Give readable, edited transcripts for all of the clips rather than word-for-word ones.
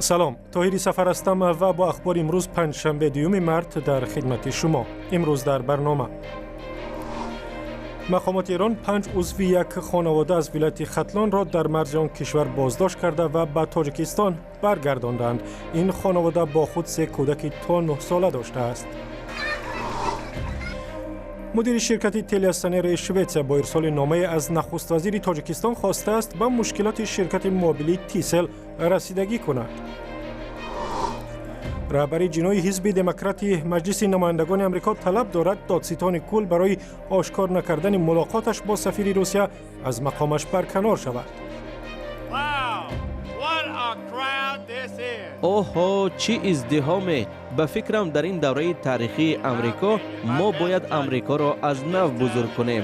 سلام، طاهری سفر هستم و با اخبار امروز پنجشنبه 2 مارس در خدمت شما. امروز در برنامه مقامات ایران 5 عضو یک خانواده از ولایت ختلان را در مرز آن کشور بازداشت کرده و به تاجیکستان برگرداندند. این خانواده با خود 3 کودک تا 9 ساله داشته است. مدیر شرکت تلیاسنر شویتس با ارسال نامه از نخست وزیر تاجیکستان خواسته است به مشکلات شرکت موبیلی تیسل رسیدگی کند. رهبر جنایی حزب دموکراتی مجلس نمایندگان آمریکا طلب دارد دادستان کل برای آشکار نکردن ملاقاتش با سفیر روسیه از مقامش برکنار شود. اوه چی ازدحامه! به فکرم در این دوره تاریخی امریکا ما باید امریکا را از نو بزرگ کنیم.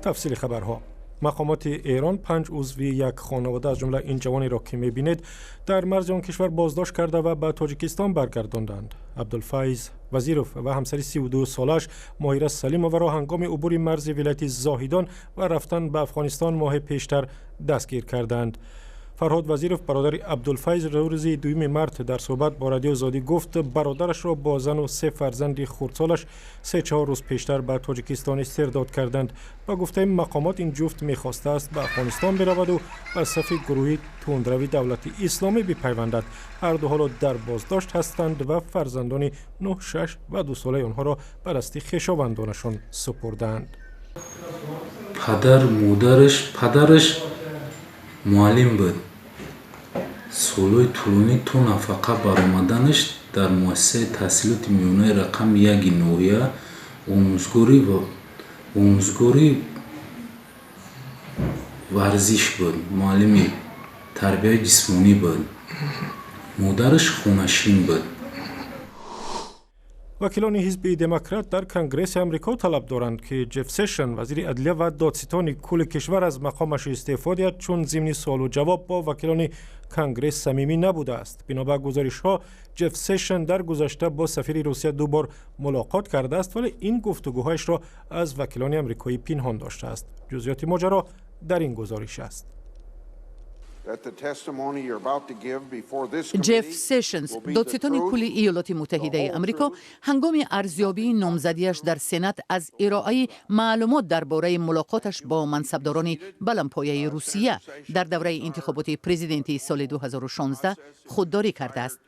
تفصیل خبرها. مقامات ایران 5 عضو یک خانواده از جمله این جوانی را که می‌بینید در مرز آن کشور بازداشت کرده و به تاجیکستان برگرداندند. عبدالفیض وزیروف و همسر 32 سالش ماهره سلیمووا را هنگام عبور مرز ولایت زاهدان و رفتن به افغانستان ماه پیشتر دستگیر کردند. فرهاد وزیروف برادر عبدالفیض روز 2 مارس در صحبت با رادیو آزادی گفت برادرش را با زن و 3 فرزند خردسالش 3-4 روز پیشتر به تاجیکستان استرداد کردند. با گفته مقامات این جفت می‌خواسته است به افغانستان برود و به صف گروه تندروی دولت اسلامی بپیوندد. هر دو حالا در بازداشت هستند و فرزندان 9، 6 و 2 ساله آنها را به دست خویشاوندانشان سپردند. پدرش معلم بود. سالهای طولانی تا نفقه برآمدنش در مؤسسه تحصیلات میانه رقم 1 نویه آموزگاری ورزش بود. معلم تربیت جسمانی بود. مادرش خونشین بود. وکیلان حزب دموکرات در کنگره آمریکا طلب دارند که جف سیشن وزیر عدلیه و دادستان کل کشور از مقامش استعفا دهد چون ضمن سوال و جواب با وکیلان کنگره صمیمی نبوده است. بنابر گزارش‌ها جف سیشن در گذشته با سفیر روسیه 2 بار ملاقات کرده است ولی این گفتگوهایش را از وکیلان آمریکایی پنهان داشته است. جزئیات ماجرا در این گزارش است. جف سیشنز دادستان کل ایالات متحده آمریکا هنگام ارزیابی نامزدیش در سنا از ارائه معلومات درباره ملاقاتش با منصبداران بلندپایه روسیه در دوره انتخابات پرزیدنتی سال 2016 خودداری کرده است.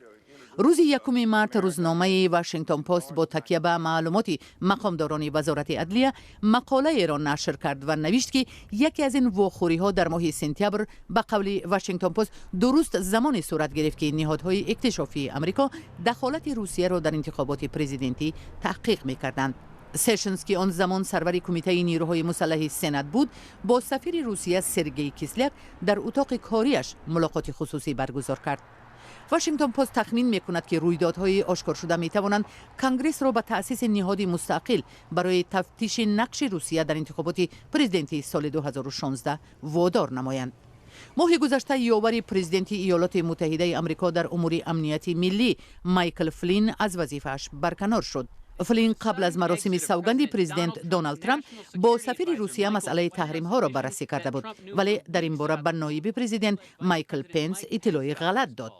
روز 1 مارس روزنامه واشنگتن پست با تکیه به معلومات مقامداران وزارت عدلیه مقاله را نشر کرد و نوشت که یکی از این واخوری‌ها در ماه سپتامبر به قول واشنگتن پست درست زمانی صورت گرفت که نهادهای اکتشافی آمریکا دخالت روسیه را در انتخابات پرزیدنتی تحقیق می‌کردند. سیشنز که آن زمان سرور کمیته نیروهای مسلح سنا بود با سفیر روسیه سرگئی کیسلیاک در اتاق کاریش ملاقات خصوصی برگزار کرد. واشنگتن پست تخمین می‌کند که رویدادهای آشکار شده می‌توانند کنگره را به تأسیس نهادی مستقل برای تفتیش نقش روسیه در انتخابات پرزیدنتی سال 2016 وادار نمایند. ماه گذشته یاور پرزیدنت ایالات متحده آمریکا در امور امنیتی ملی مایکل فلین از وظیفه‌اش برکنار شد. فلین قبل از مراسم سوگند پرزیدنت دونالد ترامپ با سفیر روسیه مسئله تحریم ها را بررسی کرده بود ولی در این باره به نایب پرزیدنت مایکل پنس اطلاع غلط داد.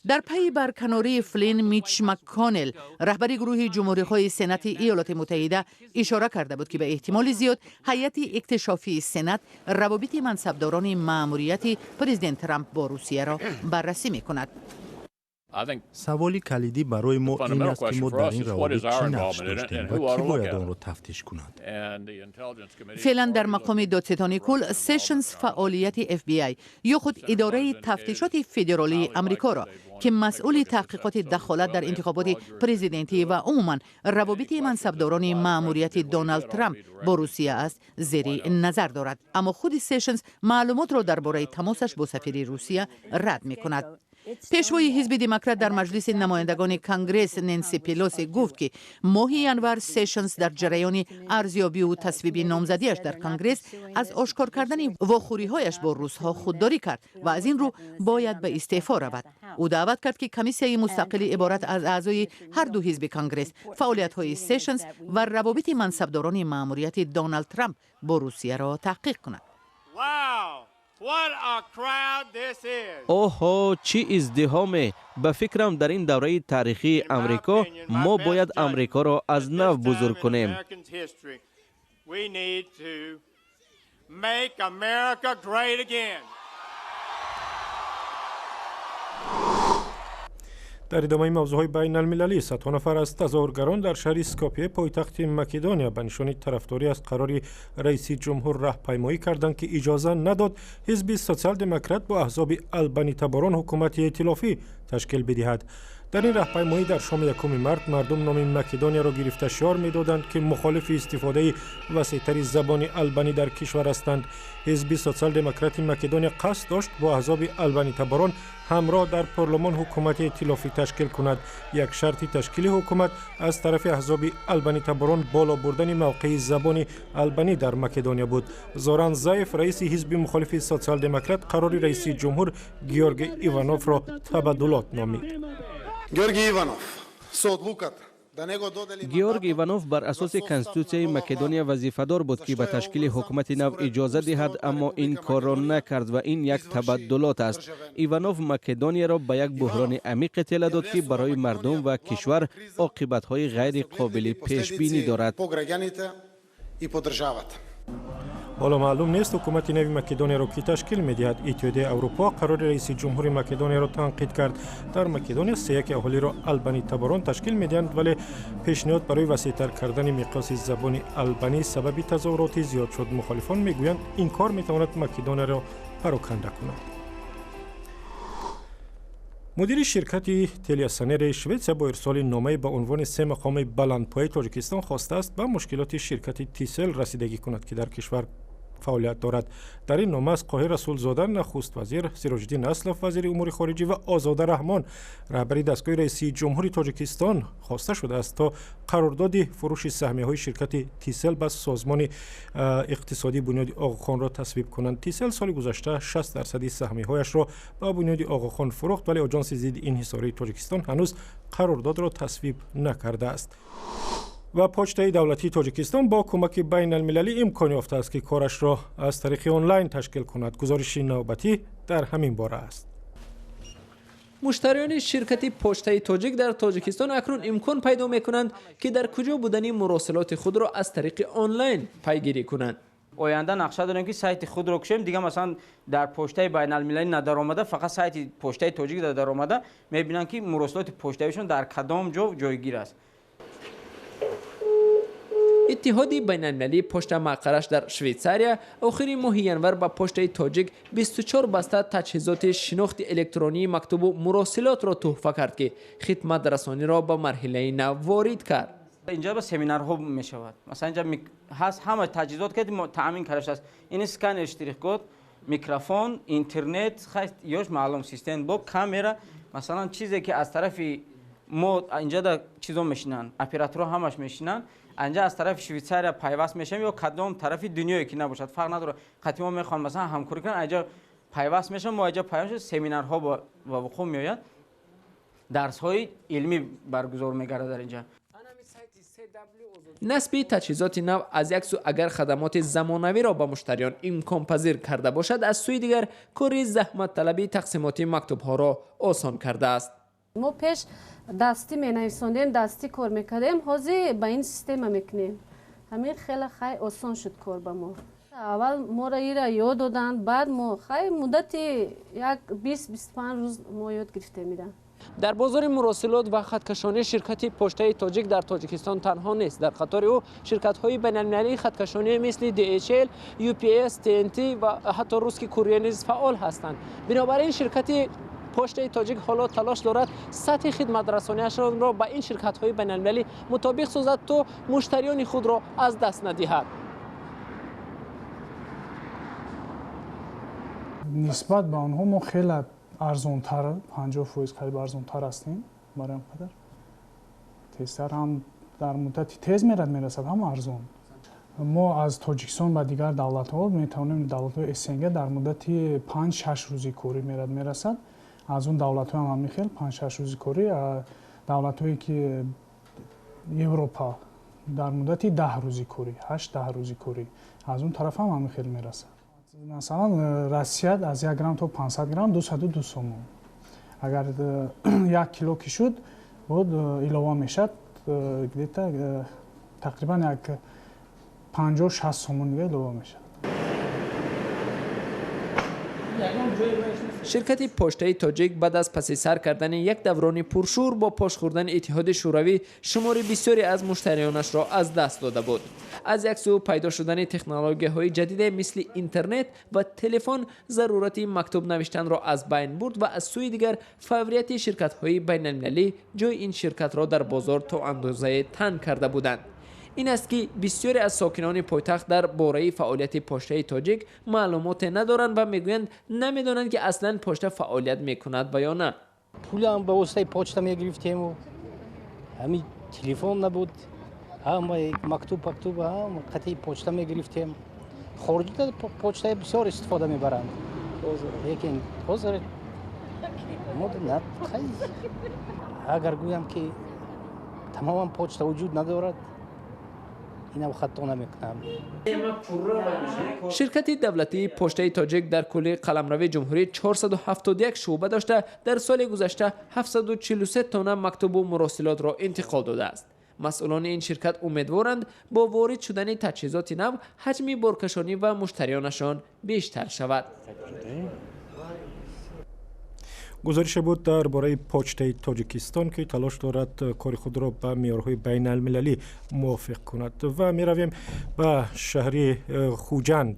در پی برکناری فلین میچ مک‌کانل رهبر گروه جمهوری‌خواه سنات ایالات متحده اشاره کرده بود که به احتمال زیاد هیئت اکتشافی سنا روابط منصبداران مأموریت پرزیدنت ترامپ با روسیه را بررسی می‌کند. سوالی کلیدی برای ما این است که ما در این روابط چه نقش داشتیم و کی باید آن را تفتیش کند. فعلا در مقام دادستان کل سیشنز فعالیت FBI یا خود اداره تفتیشات فدرالی آمریکا را که مسئول تحقیقات دخالت در انتخابات پرزیدنتی و عموما روابط منصبداران مأموریت دونالد ترامپ با روسیه است زیر نظر دارد. اما خود سیشنز معلومات را درباره تماسش با سفیر روسیه رد می‌کند. پیشوای حزب دموکرات در مجلس نمایندگان کنگره نانسی پلوسی گفت که ماه ینور سیشنز در جریان ارزیابی و تصویب نامزدیش در کنگره از آشکار کردن واخوری‌هایش با روس‌ها خودداری کرد و از این رو باید به استعفا رود. او دعوت کرد که کمیسیون مستقل عبارت از اعضای هر دو حزب کنگره فعالیت‌های سیشنز و روابط منصبداران مأموریت دونالد ترامپ با روسیه را تحقیق کند. اوه چی ازدحامه. به فکرم در این دوره تاریخی امریکا ما باید امریکا را از نو بزرگ کنیم. در ادامه موضوعهای بین المللی، 100 نفر از تظاهرگران در شهر اسکوپیه پایتخت مکدونیا به نشان طرفداری از قرار رئیس جمهور راهپیمایی کردند که اجازه نداد حزب سوسیال دموکرات با احزاب آلبانی تباران حکومت ائتلافی تشکیل بدهد. در این راهپیمایی در شام 1 مارس مردم نام مکدونیا را گرفته شعار می‌دادند که مخالف استفاده وسیع‌تر زبان آلبانی در کشور هستند. حزب سوسیال دموکرات مکدونیا قصد داشت با احزاب آلبانی تباران همراه در پارلمان حکومت ائتلافی تشکیل کند. یک شرط تشکیل حکومت از طرف احزاب آلبانی تباران بالا بردن موقع زبان آلبانی در مکدونیا بود. زوران زایف رئیس حزب مخالف سوسیال دموکرات قرار رئیس جمهور گیورگی ایوانوف را تبادلات نامید. گیورگ ایوانوف بر اساس کنستیتوسیون مکدونیا وظیفه‌دار بود که به تشکیل حکومت نو اجازه دهد، اما این کار را نکرد و این یک تبدلات است. ایوانوف مکدونیا را به یک بحران عمیق اطلاع داد که برای مردم و کشور عاقبت‌های غیر قابل پیش بینی دارد. حالا معلوم نیست حکومت نوی مکدونیا را کی تشکیل می‌دهد. اتحادیه اروپا قرار رئیس جمهور مکدونیا را تنقید کرد. در مکدونیا 3 اهالی را آلبانی تباران تشکیل می‌دهند، ولی پیشنهاد برای وسیع‌تر کردن مقیاس زبان آلبانی سبب تظاهرات زیاد شد. مخالفان میگویند این کار میتواند مکدونیا را پراکنده کند. مدیر شرکت تلیاسانر شویتسیا با ارسال نامه به عنوان 3 مقام بلندپایه تاجیکستان خواسته است به مشکلات شرکت تیسل رسیدگی کند که در کشور فعالیت دارد. در این نامه از قاهره رسولزاده نخست وزیر، سراج‌الدین اسلف وزیر امور خارجه و آزاده رحمان رهبر دستگاه رئیسی جمهوری تاجیکستان خواسته شده است تا قرارداد فروش سهمیه‌های شرکت تیسل به سازمان اقتصادی بنیاد آقاخان را تصویب کنند. تیسل سال گذشته 60% سهمیه‌هایش را به بنیاد آقاخان فروخت، ولی آژانس ضد انحصاری تاجیکستان هنوز قرارداد را تصویب نکرده است. و پوسته دولتی تاجیکستان با کمک بین المللی امکان یافته است که کارش را از طریق آنلاین تشکیل کند. گزارش نوبتی در همین باره است. مشتریان شرکت پوسته تاجیک در تاجیکستان اکنون امکان پیدا می‌کنند که در کجا بودنی مراسلات خود را از طریق آنلاین پیگیری کنند. آینده نقشه داریم که سایت خود رو کشیم دیگه، مثلا در پوسته بین المللی ندار آمده، فقط سایت پوسته تاجیک در آمده، می‌بینن که مراسلات پوسته‌شون در کدام جایگیر است. اتحادی بین المللی پشت مقرش در شویتزاریا آخر ماه ینور به پشت تاجیک 24 بسته تجهیزات شناخت الکترونی مکتوب و مراسلات را تحفه کرد که خدمت رسانی را به مرحله نو وارد کرد. اینجا به سمینارها می شود. مثلا اینجا هست همه تجهیزات که تامین کرده است. این اسکن اشتراک کد، میکروفون، اینترنت، خیلی یوش معلوم سیستم با کامera، مثلا چیزی که از طرف ما اینجا در چیزا میشینن، اپراتورها همش میشینن. اینجا از طرف شویتزاریا پیوست میشم یا کدام طرف دنیایی که نباشد فرق نداره. خاطر ما میخوان مثلا همکاری کنن، اینجا پیوست میشم، ما اینجا پیوست سمینارها با وقوع میآید، درس های علمی برگزار میگردد در اینجا. نصب تجهیزات نو از یک سو اگر خدمات زمانوی را به مشتریان امکان پذیر کرده باشد، از سوی دیگر کار زحمت طلبی تقسیمات مکتوب ها را آسان کرده است. ما پیش دستی می نویساندیم، دستی کار میکردیم، حاضر به این سیستم میکنیم. همین خیلی آسان شد کار به ما. اول ما را ایرا یاد دادن، بعد ما خیلی مدتی 20-25 روز ما یاد گرفته میدن. در بازار مراسلات و خطکشانی شرکت پوسته تاجیک در تاجیکستان تنها نیست. در قطار او شرکت‌های بین‌المللی خطکشانی مثل DHL، UPS، TNT و حتی روسکی کوریر نیز فعال هستند. بنابراین شرکت پوسته تاجیک حالا تلاش دارد سطح خدمت رسانی‌اش را به این شرکت‌های بین‌المللی مطابق سازد تا مشتریان خود را از دست ندهد. نسبت به آنها ما خیلی арзонтар 50% қариб арзонтар ҳастем барои қадар тезтар ҳам дар муддати тез мерасад ҳам арзон мо аз тоҷикистон ба дигар давлатҳо метавонем давлатҳои СНГ дар муддати 5-6 рӯзи корӣ мерасад аз он давлатҳо ҳам ҳамин хел 5-6 рӯзи корӣ давлатҳое ки Европа дар муддати 10 рӯзи корӣ 8-10 рӯзи корӣ аз он тараф ҳам ҳамин хел мерасад масалан Россия аз 1 грамм то 500 грамм 202 сомон агар 1 кило ки шуд бод илова мешад где-то тақрибан як 50-60 сомон дига илова мешад ширкати поштаи тоҷик баъд аз паси сар кардани як даврони пуршӯр бо пош хӯрдани иттиҳоди шӯравӣ шумори бисёре аз муштариёнашро аз даст дода буд. аз як сӯ пайдо шудани технологияҳои ҷадиде мисли интернет ва телефон зарурати мактуб навиштанро аз байн бурд ва аз сӯи дигар фаврияти ширкатҳои байналмилалӣ ҷойи ин ширкатро дар бозор то андозае танг карда буданд. ин аст ки бисёре аз сокинони пойтахт дар бораи фаъолияти поштаи тоҷик маълумоте надоранд ва мегӯянд намедонанд ки аслан пошта фаъолият мекунад ва ё на. пулам ба воситаи почта мегирифтему ҳамин телефон набуд ҳама мактуб ҳама қатъи почта мегирифтем хориҷида почтаи бисёр истифода мебаранд лекин ҳозир агар гӯям ки тамоман почта вуҷуд надорад ширкати давлатии поштаи тоҷик дар кулли қаламрави ҷумҳурӣ 471 шуъба дошта дар соли гузашта 743 тонна мактубу муросилотро интиқол додааст. масъулони ин ширкат умедворанд бо ворид шудани таҷҳизоти нав ҳаҷми боркашонӣ ва муштариёнашон бештар шавад. гузарише буд дар бораи почтаи тоҷикистон ки талош дорад кори худро ба меъёрҳои байналмилалӣ мувофиқ кунад. ва меравем ба шаҳри хуҷанд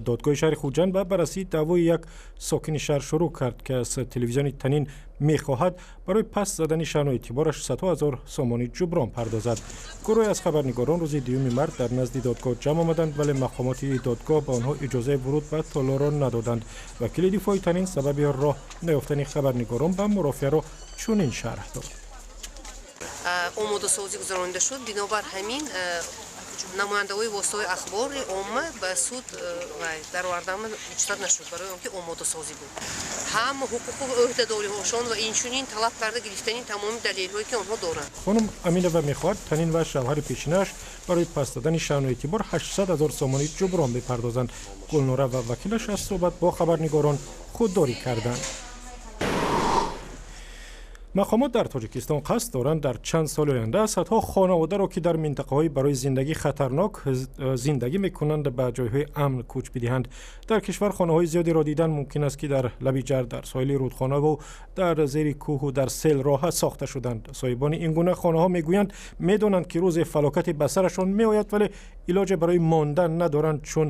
додгоҳи шаҳри хуҷанд ба баррасии даъвои як сокини шаҳр шурӯъ кард ки аз телевизиони танин мехоҳад барои пас задани шаъну эътибораш садҳо ҳазор сомони ҷуброн пардозад. гурӯҳе аз хабарнигорон рӯзи 2 март дар назди додгоҳ ҷамъ омаданд, вале мақомоти додгоҳ ба онҳо иҷозаи вуруд ба толорро надоданд. вакили дифои танин сабаби роҳ наёфтани хабарнигорон ба мурофиаро чунин шарҳ дод. омодасозӣ гузаронида шуд, бинобар ҳамин намояндаҳои воситаҳои ахбори омма ба суд даровардаанд ҷисат нашуд барои он ки омодасозӣ буд. ҳама ҳуқуқу ӯҳдадориҳошон ва инчунин талаб карда гирифтани тамоми далелҳое ки онҳо доранд. хонум Аминова мехоҳад танин ва шавҳари пешинааш барои пас додани шаъну эътибор 800 ҳазор сомони ҷуброн бипардозанд. Гулнура ва вакилаш аз суҳбат бо хабарнигорон худдорӣ карданд. мақомот дар тоҷикистон қасд доранд дар чанд соли оянда садҳо хонаводаро ки дар минтақаҳои барои зиндагӣ хатарнок зиндагӣ мекунанд ба ҷойҳои амн кӯч бидиҳанд. дар кишвар хонаҳои зиёдеро дидан мумкин аст ки дар лаби ҷар, дар соҳили рудхонаву дар зери кӯҳу дар сел роҳат сохта шуданд. соҳибони ин гуна хонаҳо мегӯянд медонанд ки рӯзе фалокати ба сарашон меояд, вале илоҷе барои мондан надоранд, чун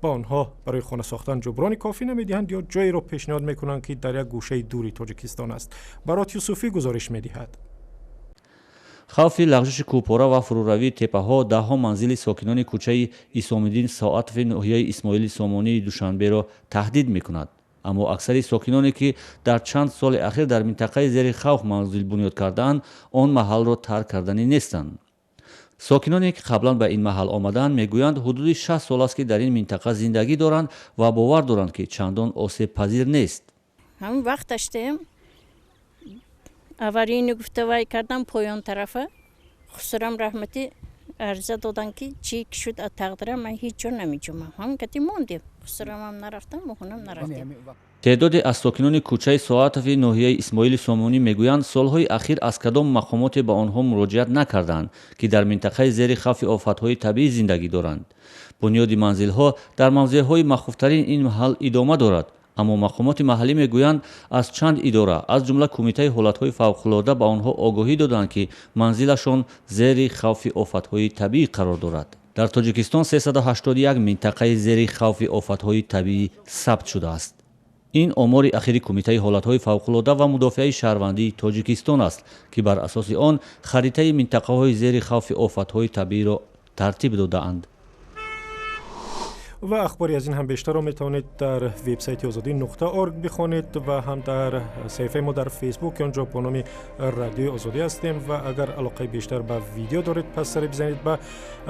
ба онҳо барои хона сохтан ҷуброни кофӣ намедиҳанд ё ҷойеро пешниҳод мекунанд ки дар як гӯшаи дури тоҷикистон аст. барот юсуфӣ гузориш медиҳад. хавфи лағжиши кӯпора ва фуруравии теппаҳо даҳҳо манзили сокинони кӯчаи Исомиддин Соатови ноҳияи Исмоили Сомонии Душанберо таҳдид мекунад. аммо аксари сокиноне ки дар чанд соли ахир дар минтақаи зери хавф манзил бунёд кардаанд, он маҳалро тарк карданӣ нестанд. сокиноне ки қаблан ба ин маҳал омаданд мегӯянд ҳудуди 6 сол аст ки дар ин минтақа зиндагӣ доранд ва бовар доранд ки чандон осебпазир нест. ҳамин вақт даштем аварийни гуфтавай кардам поён тарафа хусрам раҳматӣ арза додан ки чӣ ки шуд аз тақдирам ман ҳеҷ ҷо намеҷумам ҳамин кати мондем хусрамам нарафтам моҳонам нарафтем. теъдоде аз сокинони кӯчаи Соатови ноҳияи Исмоили Сомонӣ мегӯянд солҳои ахир аз кадом мақомоте ба онҳо муроҷиат накарданд ки дар минтақаи зери хавфи офатҳои табиӣ зиндагӣ доранд. бунёди манзилҳо дар мавзеъҳои махуфтарин ин маҳал идома дорад, аммо мақомоти маҳаллӣ мегӯянд аз чанд идора аз ҷумла кумитаи ҳолатҳои фавқулодда ба онҳо огоҳӣ доданд ки манзилашон зери хавфи офатҳои табиӣ қарор дорад. дар тоҷикистон 381 минтақаи зери хавфи офатҳои табиӣ сабт шудааст. ин омори ахири кумитаи ҳолатҳои фавқулодда ва мудофиаи шаҳрвандии тоҷикистон аст ки бар асоси он харитаи минтақаҳои зери хавфи офатҳои табииро тартиб додаанд. و اخباری از این هم بیشتر را میتوانید در وبسایت azadi.org بخوانید و هم در صفحه ما در فیسبوک آنجا با نام رادیو آزادی هستیم و اگر علاقه بیشتر به ویدیو دارید پس سر بزنید به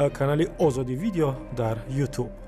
کانال آزادی ویدیو در یوتیوب.